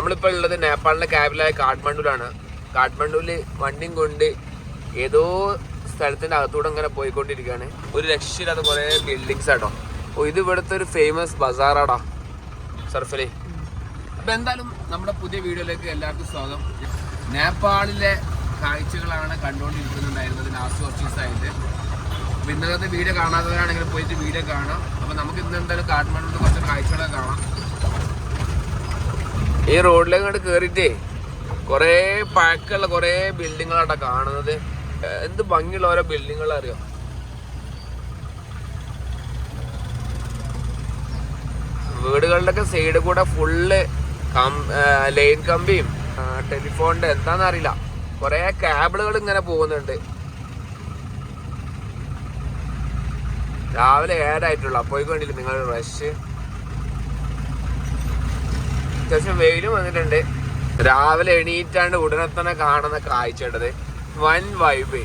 നമ്മളിപ്പോൾ ഉള്ളത് നേപ്പാളിലെ ക്യാപിറ്റലായ കാഠ്മണ്ഡുവിലാണ്. കാഠ്മണ്ഡുവിൽ വണ്ടിയും കൊണ്ട് ഏതോ സ്ഥലത്തിൻ്റെ അകത്തൂടെ ഇങ്ങനെ പോയിക്കൊണ്ടിരിക്കുകയാണ്. ഒരു രക്ഷയില്ലാത്ത കുറേ ബിൽഡിങ്സ് ആട്ടോ. അപ്പോൾ ഇത് ഇവിടുത്തെ ഒരു ഫേമസ് ബസാറാടാ സർഫലി. അപ്പോൾ എന്തായാലും നമ്മുടെ പുതിയ വീഡിയോയിലേക്ക് എല്ലാവർക്കും സ്വാഗതം. നേപ്പാളിലെ കാഴ്ചകളാണ് കണ്ടുകൊണ്ടിരിക്കുന്നുണ്ടായിരുന്നത് ലാസ്റ്റ് കുറച്ച് ദിവസമായിട്ട്. അപ്പോൾ ഇന്നത്തെ വീഡിയോ കാണാത്തവരാണെങ്കിൽ പോയിട്ട് വീഡിയോ കാണാം. അപ്പോൾ നമുക്ക് ഇന്ന് എന്തായാലും കാഠ്മണ്ഡുവിൽ കുറച്ച് കാഴ്ചകളൊക്കെ കാണാം. ഈ റോഡിലേക്ക് അങ്ങോട്ട് കയറിയിട്ടേ കുറേ പഴക്കമുള്ള കുറേ ബിൽഡിങ്ങുകളാട്ടോ കാണുന്നത്. എന്ത് ഭംഗിയുള്ള ഓരോ ബിൽഡിങ്ങുകൾ അറിയോ. വീടുകളുടെയൊക്കെ സൈഡിൽ കൂടെ ഫുള്ള് ലൈൻ കമ്പിയും ടെലിഫോണിന്റെ എന്താണെന്ന് അറിയില്ല, കുറേ കേബിളുകൾ ഇങ്ങനെ പോകുന്നുണ്ട്. രാവിലെ 7 ആയിട്ടുള്ളൂ. അപ്പോഴേക്ക് വേണ്ടിയില്ല നിങ്ങൾ റഷ്. അത്യാവശ്യം വെയിലും വന്നിട്ടുണ്ട്. രാവിലെ എണീറ്റാണ്ട് ഉടനെ തന്നെ കാണുന്ന കാഴ്ചയുണ്ടത് വൻ വൈബ്.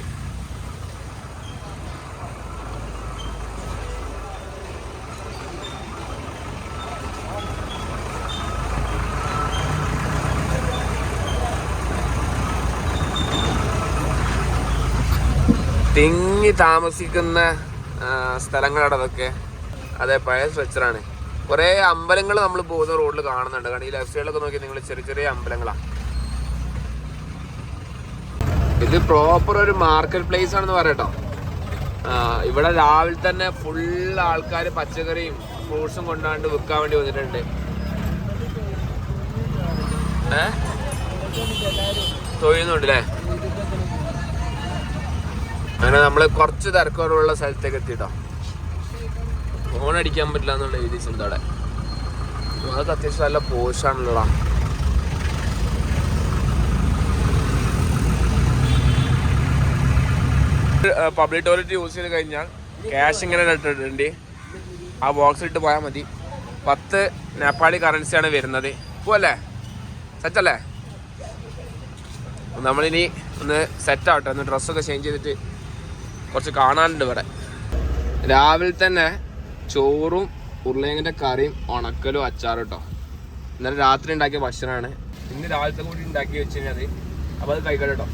തിങ്ങി താമസിക്കുന്ന സ്ഥലങ്ങളാണ് അതൊക്കെ. അതെ, പഴയ സ്ട്രക്ചറാണ്. കുറേ അമ്പലങ്ങൾ നമ്മൾ പോകുന്ന റോഡിൽ കാണുന്നുണ്ട്. കാരണം ഈ ലെഫ്റ്റ് സൈഡിലൊക്കെ നോക്കി നിങ്ങൾ ചെറിയ ചെറിയ അമ്പലങ്ങളാണ്. ഇത് പ്രോപ്പർ ഒരു മാർക്കറ്റ് പ്ലേസ് ആണെന്ന് പറയട്ടോ. ഇവിടെ രാവിലെ തന്നെ ഫുൾ ആൾക്കാർ പച്ചക്കറിയും ഫ്രൂട്ട്സും കൊണ്ടാണ്ട് വിൽക്കാൻ വേണ്ടി വന്നിട്ടുണ്ട്. തൊഴുന്നുണ്ടല്ലേ. അങ്ങനെ നമ്മൾ കുറച്ച് തിരക്കുറവുള്ള സ്ഥലത്തേക്ക് എത്തിട്ടോ. ഫോൺ അടിക്കാൻ പറ്റില്ല എന്നുള്ള എഴുതിയിട്ടുണ്ട് അവിടെ. അതൊക്കെ അത്യാവശ്യം നല്ല പോഷാണല്ലോ. പബ്ലിക് ടോയ്ലറ്റ് യൂസ് ചെയ്ത് കഴിഞ്ഞാൽ ക്യാഷ് ഇങ്ങനെ ഇട്ടിട്ടുണ്ട്. ആ ബോക്സ് ഇട്ട് പോയാൽ മതി. 10 നേപ്പാളി കറൻസിയാണ് വരുന്നത്. പോവല്ലേ, സെറ്റല്ലേ? നമ്മളിനി ഒന്ന് സെറ്റാവട്ടെ. ഒന്ന് ഡ്രസ്സൊക്കെ ചേഞ്ച് ചെയ്തിട്ട് കുറച്ച് കാണാനുണ്ട് ഇവിടെ. രാവിലെ തന്നെ ചോറും ഉരുളക്കിഴങ്ങിൻ്റെ കറിയും ഉണക്കലും അച്ചാറും കേട്ടോ. ഇന്നലെ രാത്രി ഉണ്ടാക്കിയ ഭക്ഷണമാണ്. ഇന്ന് രാവിലത്തെ കൂടി ഉണ്ടാക്കി വെച്ച് കഴിഞ്ഞാൽ അപ്പോൾ അത് കഴിക്കട്ടെ കേട്ടോ.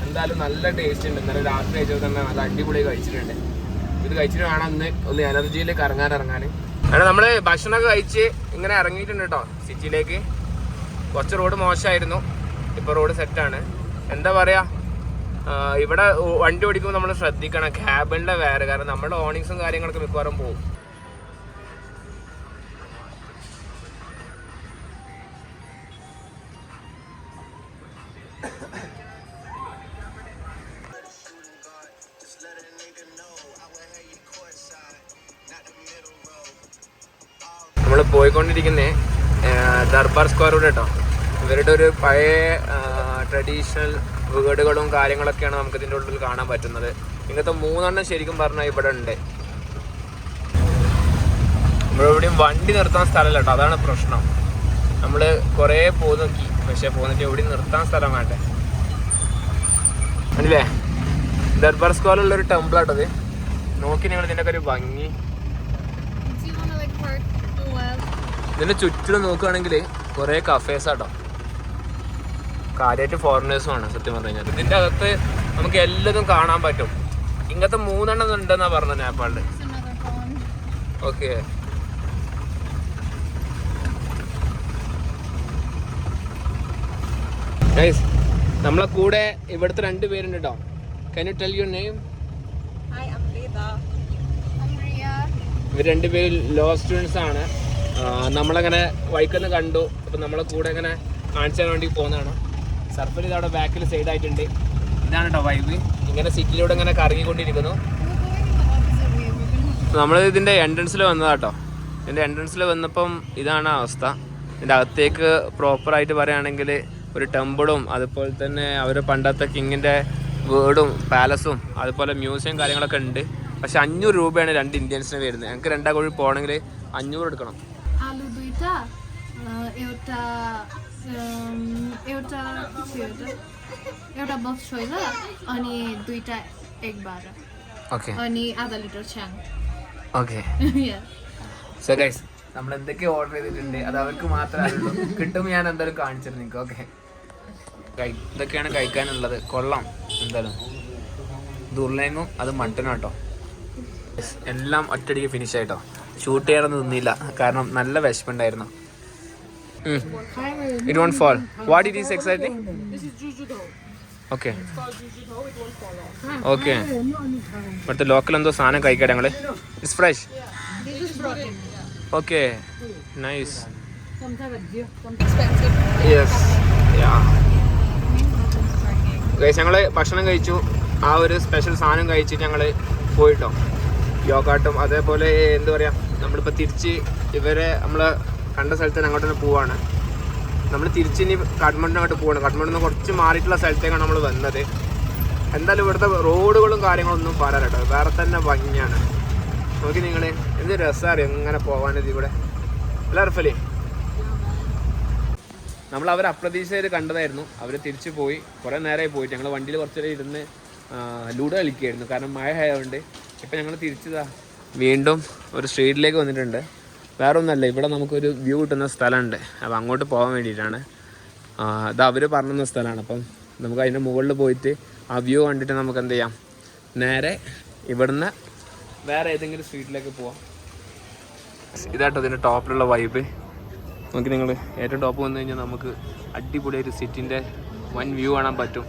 എന്തായാലും നല്ല ടേസ്റ്റ് ഉണ്ട്. ഇന്നലെ രാത്രി കഴിച്ചത് തന്നെ നല്ല അടിപൊളി കഴിച്ചിട്ടുണ്ട്. ഇത് കഴിച്ചിട്ട് വേണം ഒന്ന് എനർജിയിലേക്ക് ഇറങ്ങാൻ. അങ്ങനെ നമ്മൾ ഭക്ഷണമൊക്കെ കഴിച്ച് ഇങ്ങനെ ഇറങ്ങിയിട്ടുണ്ട് കേട്ടോ സിറ്റിയിലേക്ക്. കുറച്ച് റോഡ് മോശമായിരുന്നു, ഇപ്പോൾ റോഡ് സെറ്റാണ്. എന്താ പറയുക, ഇവിടെ വണ്ടി ഓടിക്കുമ്പോൾ നമ്മൾ ശ്രദ്ധിക്കണം ക്യാബിൻ്റെ വേറെ. കാരണം നമ്മുടെ ഓണിങ്സും കാര്യങ്ങളൊക്കെ മിക്കവാറും പോകും. നമ്മൾ പോയിക്കൊണ്ടിരിക്കുന്നേ ദർബാർ സ്ക്വയർ കൂടെ കേട്ടോ. ഇവരുടെ ഒരു പഴയ ട്രഡീഷണൽ വീടുകളും കാര്യങ്ങളൊക്കെയാണ് നമുക്ക് ഇതിൻ്റെ ഉള്ളിൽ കാണാൻ പറ്റുന്നത്. ഇങ്ങനത്തെ 3 എണ്ണം ശരിക്കും പറഞ്ഞാൽ ഇവിടെ ഉണ്ട്. നമ്മളെവിടെയും വണ്ടി നിർത്താൻ സ്ഥലമല്ല കേട്ടോ, അതാണ് പ്രശ്നം. നമ്മൾ കുറേ പോയി നോക്കി, പക്ഷേ പോന്നിട്ട് എവിടെയും നിർത്താൻ സ്ഥലം വേണ്ടേ. അല്ലേ, ദർബാർ സ്ക്വയറിലുള്ളൊരു ടെമ്പിൾ ആട്ടത്. നോക്കി നിങ്ങൾ ഇതിൻ്റെയൊക്കെ ഒരു ഭംഗി. ഇതിൻ്റെ ചുറ്റിലും നോക്കുകയാണെങ്കിൽ കുറേ കഫേസ് ആട്ടോ. കാര്യമായിട്ട് ഫോറിനേഴ്സും ആണ് സത്യം പറഞ്ഞു കഴിഞ്ഞാൽ. ഇതിൻ്റെ അകത്ത് നമുക്ക് എല്ലാതും കാണാൻ പറ്റും. ഇങ്ങനത്തെ 3 എണ്ണം ഉണ്ടെന്നാണ് പറഞ്ഞത് നേപ്പാളിൽ. ഓക്കെ, നമ്മളെ കൂടെ ഇവിടുത്തെ 2 പേരുണ്ട് കേട്ടോ. Can you tell your name? Hi, I'm Rita. I'm Riya. ഇവർ 2 പേരും ലോ സ്റ്റുഡൻസ് ആണ്. നമ്മളങ്ങനെ വൈക്കൊന്ന് കണ്ടു. അപ്പം നമ്മളെ കൂടെ ഇങ്ങനെ കാണിച്ചാൻ വേണ്ടി പോകുന്നതാണ്. സർഫിൽ ഇതവിടെ ബാക്കിൽ സൈഡായിട്ടുണ്ട്. ഇതാണ് കേട്ടോ വൈബ്. ഇങ്ങനെ സിറ്റിയിലൂടെ ഇങ്ങനെ കറങ്ങിക്കൊണ്ടിരിക്കുന്നു. നമ്മൾ ഇതിൻ്റെ എൻട്രൻസിൽ വന്നതാട്ടോ. ഇതിൻ്റെ എൻട്രൻസിൽ വന്നപ്പം ഇതാണ് അവസ്ഥ. ഇതിൻ്റെ അകത്തേക്ക് പ്രോപ്പറായിട്ട് പറയുകയാണെങ്കിൽ ഒരു ടെമ്പിളും അതുപോലെ തന്നെ അവർ പണ്ടത്തെ കിങ്ങിൻ്റെ വീടും പാലസും അതുപോലെ മ്യൂസിയം കാര്യങ്ങളൊക്കെ ഉണ്ട്. പക്ഷെ 500 രൂപയാണ് 2 ഇന്ത്യൻസിന് വരുന്നത്. ഞങ്ങൾക്ക് 2 കോഴി പോകണമെങ്കിൽ 500 എടുക്കണം. आलु दुईटा एउटा बफ छोइला अनि 2टा एग बारा Okay. अनि आधा litre छ्याङ. Okay. Yeah. So guys, നമ്മൾ എന്തൊക്കെ ഓർഡർ ചെയ്തിട്ടുണ്ട് അത് അവർക്ക് മാത്രമേ അറിയുള്ളൂ. കിട്ടുമ്പോൾ ഞാൻ എന്തായാലും കാണിച്ചിരുന്നു നിങ്ങൾക്ക്. ഓക്കെ, ഇതൊക്കെയാണ് കഴിക്കാനുള്ളത്. കൊള്ളാം എന്തായാലും. ഇത് ഉരുളേങ്ങും അത് മട്ടനും കേട്ടോ. എല്ലാം ഒറ്റയടിക്ക് ഫിനിഷ് ആയിട്ടോ. ഷൂട്ട് ചെയ്യാനൊന്നും നിന്നില്ല, കാരണം നല്ല വിശപ്പുണ്ടായിരുന്നു. It won't fall. What it is exactly? This is jujudo. Okay. It's called jujudo. It won't fall off. Okay. ഇവിടുത്തെ ലോക്കൽ എന്തോ സാധനം കഴിക്കട്ടെ ഞങ്ങള്. It's fresh. This is protein. Okay. Nice. Expensive. Yes. Yeah. Guys, ഞങ്ങള് ഭക്ഷണം കഴിച്ചു. ആ ഒരു സ്പെഷ്യൽ സാധനം കഴിച്ചിട്ട് ഞങ്ങള് പോയിട്ടോ. യോഗാട്ടും അതേപോലെ എന്താ പറയാ, നമ്മളിപ്പോൾ തിരിച്ച് ഇവരെ നമ്മള് കണ്ട സ്ഥലത്ത് തന്നെ അങ്ങോട്ട് തന്നെ പോവാണ്. നമ്മൾ തിരിച്ചിനി കാഠ്മണ്ഡു അങ്ങോട്ട് പോവാണ്. കാഠ്മണ്ഡിൽ നിന്ന് കുറച്ച് മാറിയിട്ടുള്ള സ്ഥലത്തേക്കാണ് നമ്മൾ വന്നത്. എന്തായാലും ഇവിടുത്തെ റോഡുകളും കാര്യങ്ങളൊന്നും പറയാട്ടോ, വേറെ തന്നെ ഭംഗിയാണ്. നോക്കി നിങ്ങൾ, എന്ത് രസമാണ് എങ്ങനെ പോകാനത് ഇവിടെ. അല്ല റഫലി, നമ്മൾ അവർ അപ്രതീക്ഷിതമായിട്ട് കണ്ടതായിരുന്നു. അവർ തിരിച്ചു പോയി. കുറേ നേരമായി പോയിട്ട് ഞങ്ങൾ വണ്ടിയിൽ കുറച്ച് നേരം ഇരുന്ന് ലൂഡോ കളിക്കുകയായിരുന്നു, കാരണം മഴ ആയതുകൊണ്ട്. ഇപ്പം ഞങ്ങൾ തിരിച്ചതാ വീണ്ടും ഒരു സ്ട്രീറ്റിലേക്ക് വന്നിട്ടുണ്ട്. വേറെ ഒന്നല്ല, ഇവിടെ നമുക്കൊരു വ്യൂ കിട്ടുന്ന സ്ഥലമുണ്ട്. അപ്പോൾ അങ്ങോട്ട് പോകാൻ വേണ്ടിയിട്ടാണ്. ഇത് അവർ പറഞ്ഞ സ്ഥലമാണ്. അപ്പം നമുക്ക് അതിൻ്റെ മുകളിൽ പോയിട്ട് ആ വ്യൂ കണ്ടിട്ട് നമുക്ക് എന്ത് ചെയ്യാം, നേരെ ഇവിടുന്ന് വേറെ ഏതെങ്കിലും സ്ട്രീറ്റിലേക്ക് പോവാം. ഇതാട്ടോ ഇതിൻ്റെ ടോപ്പിലുള്ള വൈബ്. നോക്കി നിങ്ങൾ, ഏറ്റവും ടോപ്പ് വന്നു കഴിഞ്ഞാൽ നമുക്ക് അടിപൊളിയായിട്ട് സിറ്റിൻ്റെ വൻ വ്യൂ കാണാൻ പറ്റും.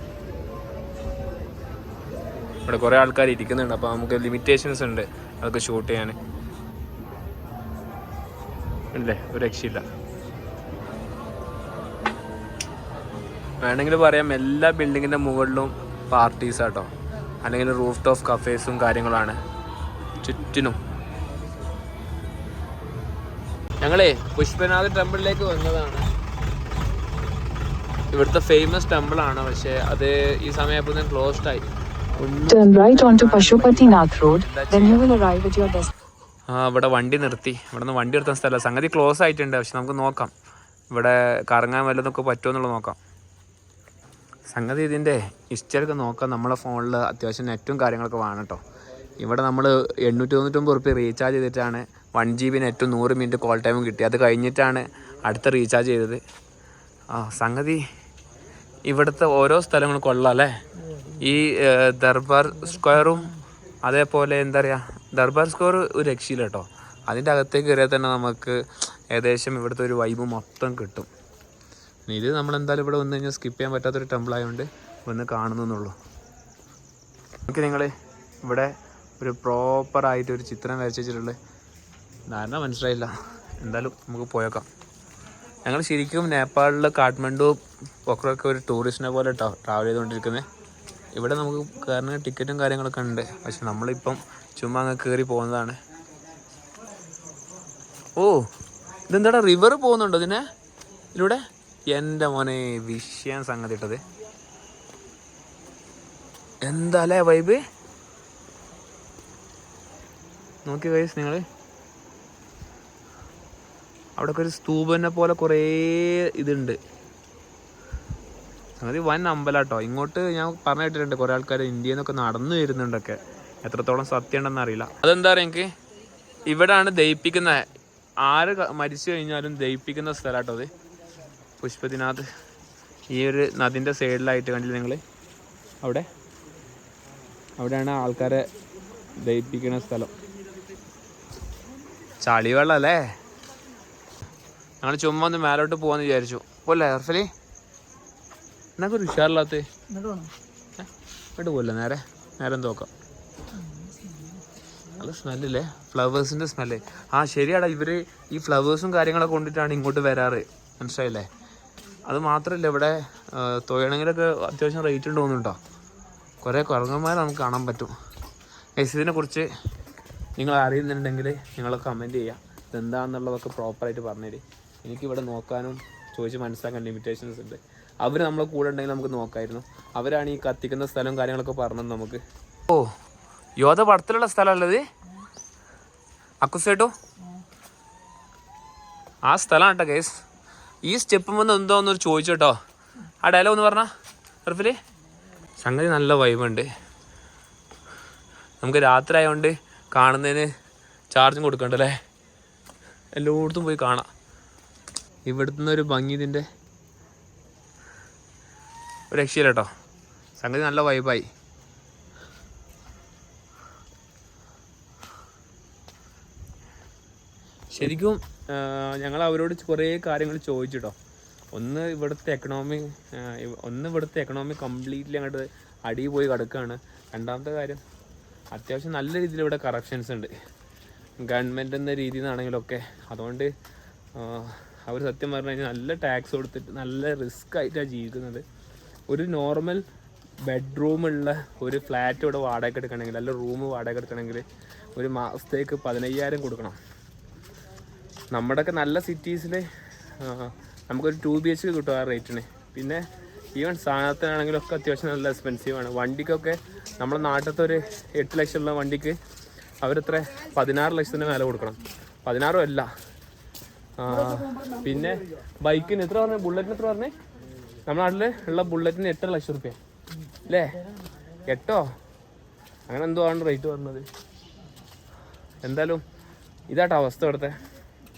ഇവിടെ കുറേ ആൾക്കാർ ഇരിക്കുന്നുണ്ട്, അപ്പോൾ നമുക്ക് ലിമിറ്റേഷൻസ് ഉണ്ട് അതൊക്കെ ഷൂട്ട് ചെയ്യാൻ. അല്ലേ, ഒരു രക്ഷയില്ല. വേണമെങ്കിൽ പറയാം എല്ലാ ബിൽഡിങ്ങിൻ്റെ മുകളിലും പാർട്ടീസാട്ടോ, അല്ലെങ്കിൽ റൂഫ് ടോപ്പ് കഫേസും കാര്യങ്ങളാണ് ചുറ്റിനും. ഞങ്ങളേ പുഷ്പനാഥ് ടെമ്പിളിലേക്ക് വന്നതാണ്. ഇവിടുത്തെ ഫേമസ് ടെമ്പിളാണ്, പക്ഷേ അത് ഈ സമയപ്പോൾ ക്ലോസ്ഡ് ആയി. Turn right onto Pashupatinath Road, then you will arrive at your destination. ഇവിടെ വണ്ടി നിർത്തി. ഇവിടെ നിന്ന് വണ്ടി നിർത്താൻ സ്ഥലം. സംഗതി ക്ലോസ് ആയിട്ടുണ്ട്, പക്ഷെ നമുക്ക് നോക്കാം ഇവിടെ കറങ്ങാൻ വല്ലതൊക്കെ പറ്റുമോ എന്നുള്ളത് നോക്കാം. സംഗതി ഇതിൻ്റെ ഹിസ്റ്ററിയൊക്കെ നോക്കാം. നമ്മളെ ഫോണിൽ അത്യാവശ്യം നെറ്റും കാര്യങ്ങളൊക്കെ വേണം കേട്ടോ. ഇവിടെ നമ്മൾ 899 റുപ്യ റീചാർജ് ചെയ്തിട്ടാണ് 1 GB നെറ്റും 100 മിനിറ്റ് കോൾ ടൈമും കിട്ടി. അത് കഴിഞ്ഞിട്ടാണ് അടുത്ത റീചാർജ് ചെയ്തത്. സംഗതി ഇവിടുത്തെ ഓരോ സ്ഥലങ്ങളും കൊള്ളാം അല്ലേ. ഈ ദർബാർ സ്ക്വയറും അതേപോലെ എന്താ പറയുക, ദർബാർ സ്ക്വയർ ഒരു രക്ഷയില്ല കേട്ടോ. അതിൻ്റെ അകത്തേക്ക് കയറിയാൽ തന്നെ നമുക്ക് ഏകദേശം ഇവിടുത്തെ ഒരു വൈബ് മൊത്തം കിട്ടും. ഇത് നമ്മളെന്തായാലും ഇവിടെ വന്നു കഴിഞ്ഞാൽ സ്കിപ്പ് ചെയ്യാൻ പറ്റാത്തൊരു ടെമ്പിൾ ആയതുകൊണ്ട് വന്ന് കാണുന്നുള്ളൂ. ഓക്കെ, നിങ്ങൾ ഇവിടെ ഒരു പ്രോപ്പറായിട്ട് ഒരു ചിത്രം വരച്ച് വെച്ചിട്ടുള്ളത് ധാരണ മനസ്സിലായില്ല. എന്തായാലും നമുക്ക് പോയേക്കാം. ഞങ്ങൾ ശരിക്കും നേപ്പാളിൽ കാഠ്മണ്ഡു പൊക്രൊക്കെ ഒരു ടൂറിസ്റ്റിനെ പോലെ ട്രാവൽ ചെയ്തുകൊണ്ടിരിക്കുന്നത്. ഇവിടെ നമുക്ക് കയറുന്ന ടിക്കറ്റും കാര്യങ്ങളൊക്കെ ഉണ്ട്, പക്ഷെ നമ്മളിപ്പം ചുമ്മാ അങ്ങ് കയറി പോകുന്നതാണ്. ഓ, ഇതെന്താടാ റിവർ പോകുന്നുണ്ടോ ഇതിലൂടെ? എൻ്റെ മോനെ വിഷയം സംഗതി ഇട്ടത്. എന്താല്ലേ വൈബ്, നോക്കി കഴിച്ച് നിങ്ങൾ. അവിടെയൊക്കെ ഒരു സ്തൂപനെ പോലെ കുറേ ഇതുണ്ട്. സംഗതി വൻ അമ്പലാട്ടോ. ഇങ്ങോട്ട് ഞാൻ പറഞ്ഞു കേട്ടിട്ടുണ്ട് കുറേ ആൾക്കാർ ഇന്ത്യയിൽ നിന്നൊക്കെ നടന്നു വരുന്നുണ്ടൊക്കെ. എത്രത്തോളം സത്യം ഉണ്ടെന്ന് അറിയില്ല. അതെന്താ പറയുക, എനിക്ക് ഇവിടെയാണ് ദഹിപ്പിക്കുന്ന, ആര് മരിച്ചു കഴിഞ്ഞാലും ദഹിപ്പിക്കുന്ന സ്ഥലമാട്ടോ അത്. പുഷ്പതിനാഥ് ഈ ഒരു നദിൻ്റെ സൈഡിലായിട്ട് കണ്ടില്ല നിങ്ങൾ, അവിടെയാണ് ആൾക്കാരെ ദഹിപ്പിക്കുന്ന സ്ഥലം. ചളി വെള്ളം അല്ലേ. ഞങ്ങൾ ചുമ്മാ ഒന്ന് മേലോട്ട് പോകാമെന്ന് വിചാരിച്ചു. പോലെ അർഫലി എന്നൊക്കെ ഒരു ഉഷാറില്ലാത്ത ഇങ്ങോട്ട് പോകില്ല, നേരെ നോക്കാം. നല്ല സ്മെല്ലേ, ഫ്ലവേഴ്സിൻ്റെ സ്മെല്ല്. ശരിയാടാ, ഇവർ ഈ ഫ്ലവേഴ്സും കാര്യങ്ങളൊക്കെ കൊണ്ടിട്ടാണ് ഇങ്ങോട്ട് വരാറ്, മനസ്സിലായില്ലേ. അത് മാത്രമല്ല, ഇവിടെ തൊഴിലെങ്കിലൊക്കെ അത്യാവശ്യം റേറ്റ് ഉണ്ട് തോന്നുന്നുണ്ടോ. കുറേ കുരങ്ങന്മാരെ നമുക്ക് കാണാൻ പറ്റും. ഇതിനെക്കുറിച്ച് നിങ്ങൾ അറിയുന്നുണ്ടെങ്കിൽ നിങ്ങൾ കമൻറ്റ് ചെയ്യുക. ഇതെന്താണെന്നുള്ളതൊക്കെ പ്രോപ്പറായിട്ട് പറഞ്ഞുതരും. എനിക്കിവിടെ നോക്കാനും ചോദിച്ച് മനസ്സിലാക്കാൻ ലിമിറ്റേഷൻസ് ഉണ്ട്. അവർ നമ്മളെ കൂടെ ഉണ്ടെങ്കിൽ നമുക്ക് നോക്കായിരുന്നു. അവരാണ് ഈ കത്തിക്കുന്ന സ്ഥലവും കാര്യങ്ങളൊക്കെ പറഞ്ഞത് നമുക്ക്. ഓ, യോധ പടത്തിലുള്ള സ്ഥലമല്ലത് അക്കുസേട്ടോ, ആ സ്ഥലമാണ് കേട്ടോ ഗൈസ്. ഈ സ്റ്റെപ്പ് വന്ന് എന്തോന്നൊരു ചോദിച്ചോട്ടോ. ആ ഡയലോഗ് ഒന്ന് പറഞ്ഞാ റഫില്. സംഗതി നല്ല വൈബുണ്ട്. നമുക്ക് രാത്രി ആയതുകൊണ്ട് കാണുന്നതിന് ചാർജും കൊടുക്കണ്ടല്ലേ. എല്ലായിടത്തും പോയി കാണാം. ഇവിടുന്ന് ഒരു ഭംഗി ഇതിൻ്റെ ഒരു രക്ഷയില്ല കേട്ടോ. സംഗതി നല്ല വൈബായി. ശരിക്കും ഞങ്ങൾ അവരോട് കുറേ കാര്യങ്ങൾ ചോദിച്ചിട്ടോ. ഒന്ന് ഇവിടുത്തെ എക്കണോമി കംപ്ലീറ്റ്ലി അങ്ങോട്ട് അടിയിൽ പോയി കിടക്കുകയാണ്. രണ്ടാമത്തെ കാര്യം, അത്യാവശ്യം നല്ല രീതിയിൽ ഇവിടെ കറപ്ഷൻസ് ഉണ്ട് ഗവൺമെൻറ് എന്ന രീതിയിൽ നിന്നാണെങ്കിലൊക്കെ. അതുകൊണ്ട് അവർ സത്യം പറഞ്ഞു കഴിഞ്ഞാൽ നല്ല ടാക്സ് കൊടുത്തിട്ട് നല്ല റിസ്ക് ആയിട്ടാണ് ജീവിക്കുന്നത്. ഒരു നോർമൽ ബെഡ്റൂമുള്ള ഒരു ഫ്ലാറ്റ് ഇവിടെ വാടക എടുക്കണമെങ്കിൽ, അല്ല റൂം വാടക എടുക്കണമെങ്കിൽ ഒരു മാസത്തേക്ക് 15,000 കൊടുക്കണം. നമ്മുടെയൊക്കെ നല്ല സിറ്റീസിൽ നമുക്കൊരു 2 BHK കിട്ടും ആ റേറ്റിന്. പിന്നെ ഈവൻ സാധനത്തിനാണെങ്കിലൊക്കെ അത്യാവശ്യം നല്ല എക്സ്പെൻസീവാണ്. വണ്ടിക്കൊക്കെ നമ്മുടെ നാട്ടിലത്തെ ഒരു 8 ലക്ഷമുള്ള വണ്ടിക്ക് അവരെത്ര 16 ലക്ഷത്തിന് വില കൊടുക്കണം. 16 അല്ല. പിന്നെ ബൈക്കിന് എത്ര പറഞ്ഞേ, ബുള്ളറ്റിന് എത്ര പറഞ്ഞേ? നമ്മുടെ നാട്ടിൽ ഉള്ള ബുള്ളറ്റിന് 8 ലക്ഷം റുപ്യ അല്ലേ? 8 അങ്ങനെ എന്തോ ആണ് റേറ്റ് പറഞ്ഞത്. എന്തായാലും ഇതാട്ടോ അവസ്ഥ ഇവിടുത്തെ.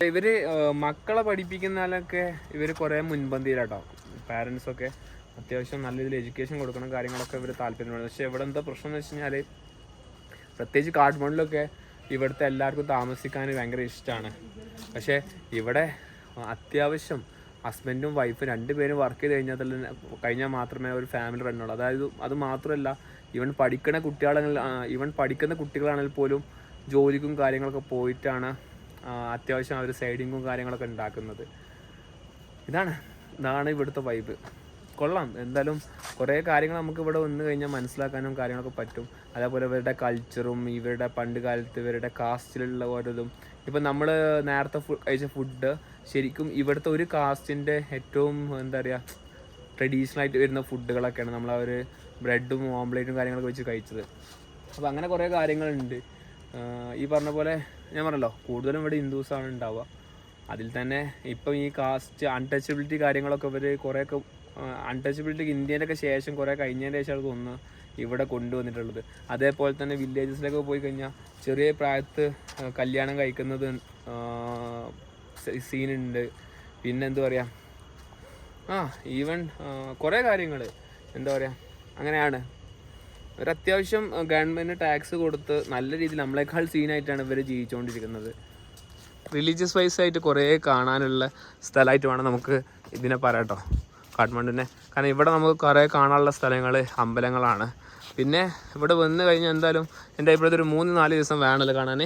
ഇവർ മക്കളെ പഠിപ്പിക്കുന്നതിലൊക്കെ ഇവർ കുറേ മുൻപന്തിയിലാട്ടോ. പാരൻസൊക്കെ അത്യാവശ്യം നല്ല രീതിയിൽ എഡ്യൂക്കേഷൻ കൊടുക്കണം, കാര്യങ്ങളൊക്കെ ഇവർ താല്പര്യമാണ്. പക്ഷേ ഇവിടെ എന്താ പ്രശ്നം എന്ന് വെച്ച് കഴിഞ്ഞാൽ, പ്രത്യേകിച്ച് കാഠ്മണ്ഡിലൊക്കെ ഇവിടുത്തെ എല്ലാവർക്കും താമസിക്കാൻ ഭയങ്കര ഇഷ്ടമാണ്. പക്ഷേ ഇവിടെ അത്യാവശ്യം ഹസ്ബൻഡും വൈഫും 2 പേരും വർക്ക് ചെയ്ത് കഴിഞ്ഞാൽ മാത്രമേ ഒരു ഫാമിലി റണ്ണുള്ളൂ. അതായത് അത് മാത്രമല്ല, ഇവൻ പഠിക്കുന്ന കുട്ടികളാണെങ്കിൽ പോലും ജോലിക്കും കാര്യങ്ങളൊക്കെ പോയിട്ടാണ് അത്യാവശ്യം അവർ സൈഡിങ്ങും കാര്യങ്ങളൊക്കെ ഉണ്ടാക്കുന്നത്. ഇതാണ് ഇവിടുത്തെ വൈബ്. കൊള്ളാം. എന്തായാലും കുറേ കാര്യങ്ങൾ നമുക്ക് ഇവിടെ വന്നു കഴിഞ്ഞാൽ മനസ്സിലാക്കാനും കാര്യങ്ങളൊക്കെ പറ്റും. അതേപോലെ ഇവരുടെ കൾച്ചറും ഇവരുടെ പണ്ട് കാലത്ത് ഇവരുടെ കാസ്റ്റിലുള്ള ഓരോതും. ഇപ്പം നമ്മൾ നേരത്തെ കഴിച്ച ഫുഡ് ശരിക്കും ഇവിടുത്തെ ഒരു കാസ്റ്റിൻ്റെ ഏറ്റവും എന്താ പറയുക ട്രഡീഷണൽ ആയിട്ട് വരുന്ന ഫുഡുകളൊക്കെയാണ് നമ്മളവർ ബ്രെഡും ഓംലേറ്റും കാര്യങ്ങളൊക്കെ വെച്ച് കഴിച്ചത്. അപ്പോൾ അങ്ങനെ കുറേ കാര്യങ്ങളുണ്ട്. ഈ പറഞ്ഞ പോലെ ഞാൻ പറഞ്ഞല്ലോ, കൂടുതലും ഇവിടെ ഹിന്ദുസാണ് ഉണ്ടാവുക. അതിൽ തന്നെ ഇപ്പം ഈ കാസ്റ്റ് അൺടച്ചബിലിറ്റി കാര്യങ്ങളൊക്കെ ഇവർ കുറേയൊക്കെ അൺടച്ചബിലിറ്റി ഇന്ത്യയിലൊക്കെ ശേഷം കുറേ കഴിഞ്ഞതിന് ശേഷമാണ് തോന്നുന്നു ഇവിടെ കൊണ്ടുവന്നിട്ടുള്ളത്. അതേപോലെ തന്നെ വില്ലേജസിലൊക്കെ പോയി കഴിഞ്ഞാൽ ചെറിയ പ്രായത്ത് കല്യാണം കഴിക്കുന്നത് സീനുണ്ട്. പിന്നെന്താ പറയുക, ഈവൻ കുറേ കാര്യങ്ങൾ എന്താ പറയുക അങ്ങനെയാണ്. ഒരത്യാവശ്യം ഗവൺമെൻറ് ടാക്സ് കൊടുത്ത് നല്ല രീതിയിൽ നമ്മളെക്കാൾ സീനായിട്ടാണ് ഇവർ ജീവിച്ചുകൊണ്ടിരിക്കുന്നത്. റിലീജിയസ് വൈസ് ആയിട്ട് കുറേ കാണാനുള്ള സ്ഥലമായിട്ട് വേണം നമുക്ക് ഇതിനെ പറയാട്ടോ, കാഠ്മണ്ഡുവിനെ. കാരണം ഇവിടെ നമുക്ക് കുറേ കാണാനുള്ള സ്ഥലങ്ങൾ അമ്പലങ്ങളാണ്. പിന്നെ ഇവിടെ വന്നു കഴിഞ്ഞാൽ എന്തായാലും എൻ്റെ അഭിപ്രായത്തിൽ ഒരു 3-4 ദിവസം വേണമല്ലോ കാണാൻ.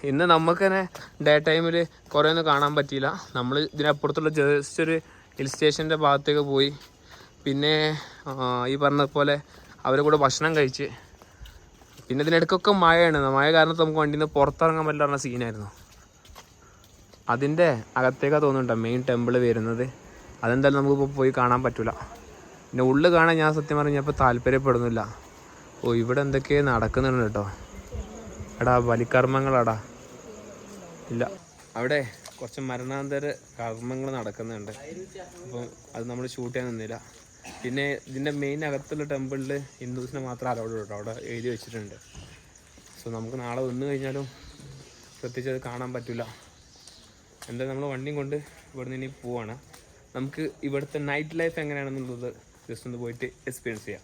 ഇന്ന് നമുക്ക് തന്നെ ഡേ ടൈമിൽ കുറേ ഒന്നും കാണാൻ പറ്റിയില്ല. നമ്മൾ ഇതിനപ്പുറത്തുള്ള ജസ്റ്റ് ഒരു ഹിൽ സ്റ്റേഷൻ്റെ ഭാഗത്തേക്ക് പോയി. പിന്നെ ഈ പറഞ്ഞ പോലെ അവരെ കൂടെ ഭക്ഷണം കഴിച്ച്, പിന്നെ ഇതിനിടയ്ക്കൊക്കെ മഴയാണ്. മഴ കാരണം നമുക്ക് വണ്ടിയിൽ നിന്ന് പുറത്തിറങ്ങാൻ പറ്റില്ല സീനായിരുന്നു. അതിൻ്റെ അകത്തേക്കാണ് തോന്നുന്നുണ്ടോ മെയിൻ ടെമ്പിൾ വരുന്നത്. അതെന്തായാലും നമുക്കിപ്പോൾ പോയി കാണാൻ പറ്റില്ല. പിന്നെ ഉള്ളിൽ കാണാൻ ഞാൻ സത്യം പറഞ്ഞപ്പോൾ താല്പര്യപ്പെടുന്നില്ല. ഇവിടെ എന്തൊക്കെ നടക്കുന്നുണ്ട് കേട്ടോ. എടാ ബലികർമ്മങ്ങളാടാ. ഇല്ല, അവിടെ കുറച്ച് മരണാന്തര കർമ്മങ്ങൾ നടക്കുന്നുണ്ട്. അപ്പം അത് നമ്മൾ ഷൂട്ട് ചെയ്യാൻ നിന്നില്ല. പിന്നെ ഇതിൻ്റെ മെയിൻ അകത്തുള്ള ടെമ്പിളിൽ ഹിന്ദുസിനെ മാത്രം അലൗഡ് കേട്ടോ, അവിടെ എഴുതി വെച്ചിട്ടുണ്ട്. സോ നമുക്ക് നാളെ വന്നു കഴിഞ്ഞാലും പ്രത്യേകിച്ച് അത് കാണാൻ പറ്റില്ല. എന്തായാലും നമ്മൾ വണ്ടിയും കൊണ്ട് ഇവിടുന്ന് ഇനി പോവാണ്. നമുക്ക് ഇവിടുത്തെ നൈറ്റ് ലൈഫ് എങ്ങനെയാണെന്നുള്ളത് ജസ്റ്റ് ഒന്ന് പോയിട്ട് എക്സ്പീരിയൻസ് ചെയ്യാം.